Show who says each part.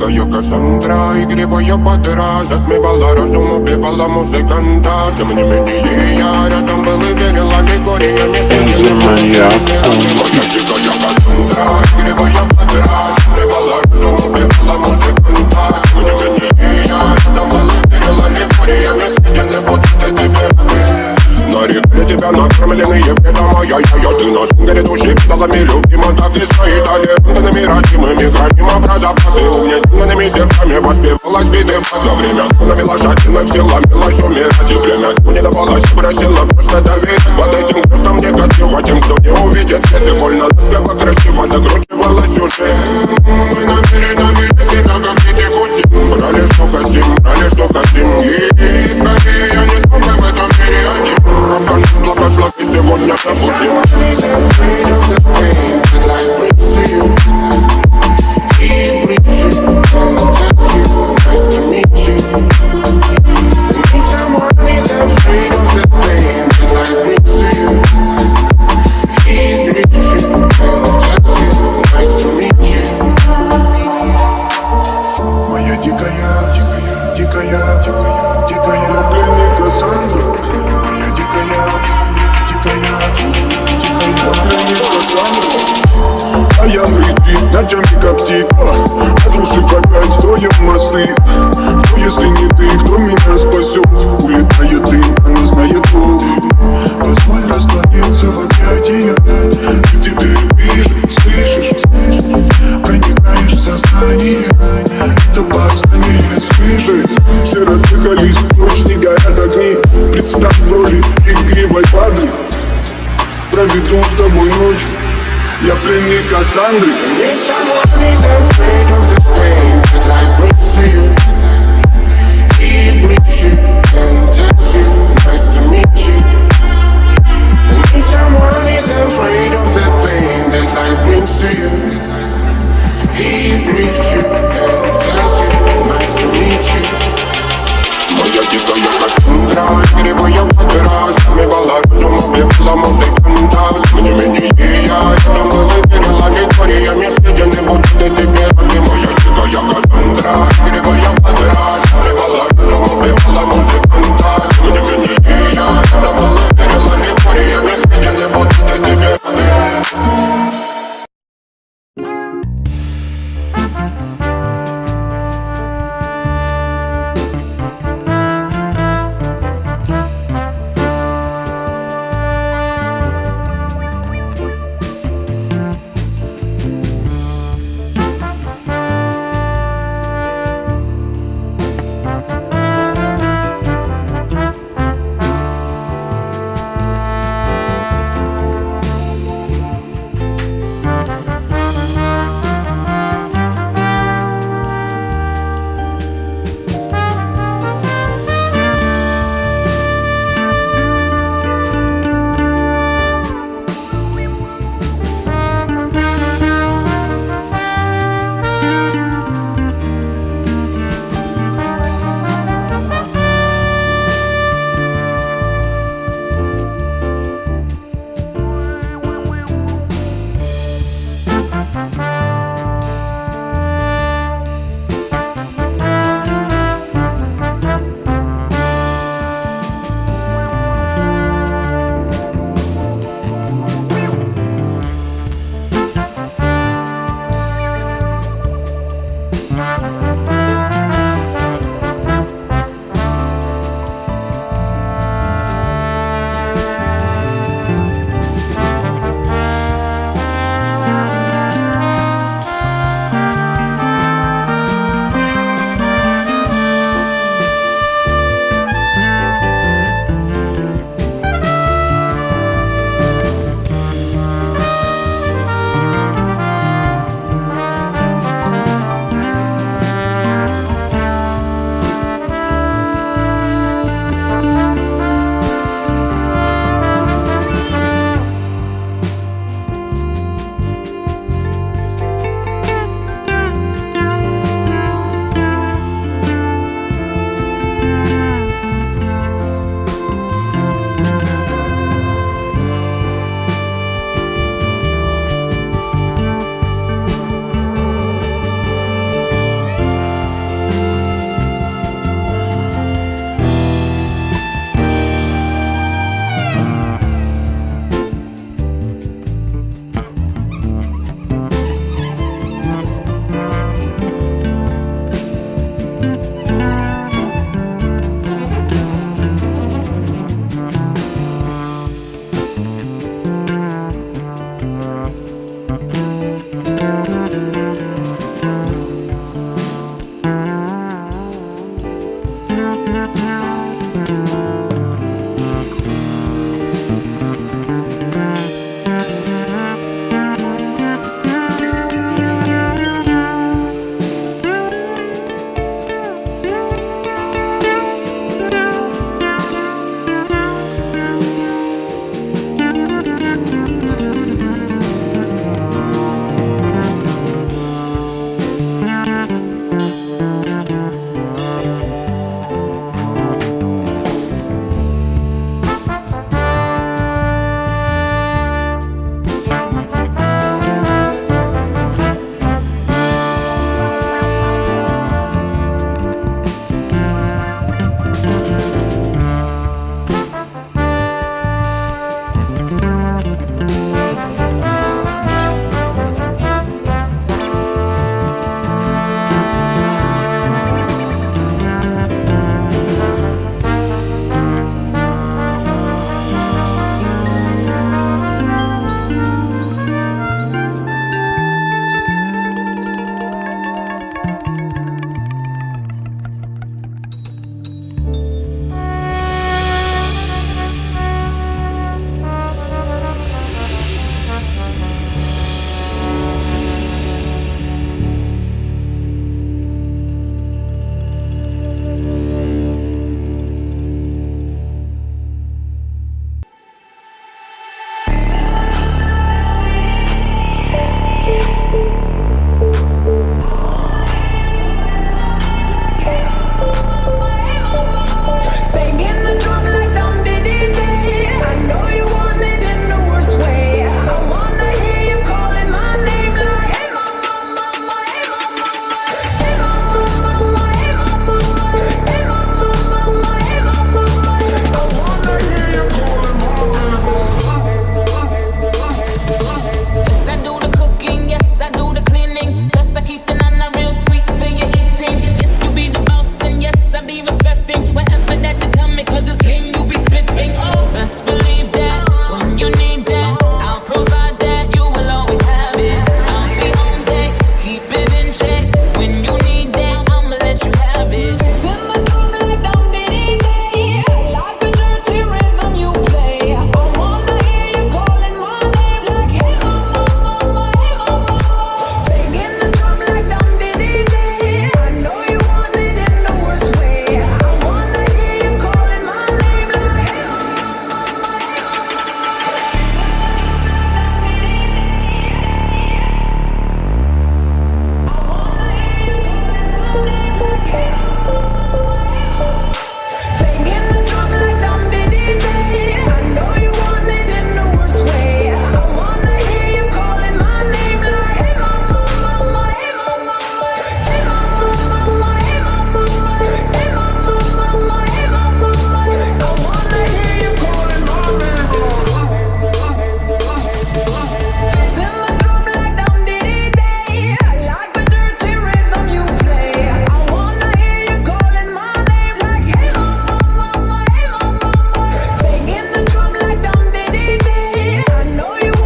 Speaker 1: дикая Кассандра, игривая подра, затмевала разум, убивала музыканта. Тем не менее я рядом был и верил аллегориями. Моя дикая Кассандра, игривая подра, затмевала разум, убивала музыканта. Тем не менее я рядом был и верил аллегориями. Съедены вот эти веры. Нарекли тебя накормленные бредом, ай-яй-яй. Ты на сунгере души педалами любима, так и стоит талентами, родимыми, храним запасы угнетенными сердцами воспевалась биты за время. Навела жадных сил, ломилась умирать, и время не давалось, просила просто доверять. Под этим кто-то негатива, тем, кто не увидит свет, и больно ласково, красиво закручивалась сюжет. Мы намеренно вели себя, как дети пути. Брали, что хотим, и скорее я не смог в этом мире один. Рабан, благослови, сегодня забудем.
Speaker 2: Ночами коптит, разрушив опять, строим мосты. Кто, если не ты, кто меня спасет? Улетает дым, она знает пол. Позволь раствориться в объятиях. Ты теперь пишешь, слышишь, проникаешь в сознание. Это послание слышит. Все разъехались прочь, не горят огни. Представь в роли игривой воды. Проведу с тобой ночь. Я пленник Кассандры.
Speaker 1: If someone is afraid of the pain that life brings to you, he brings you.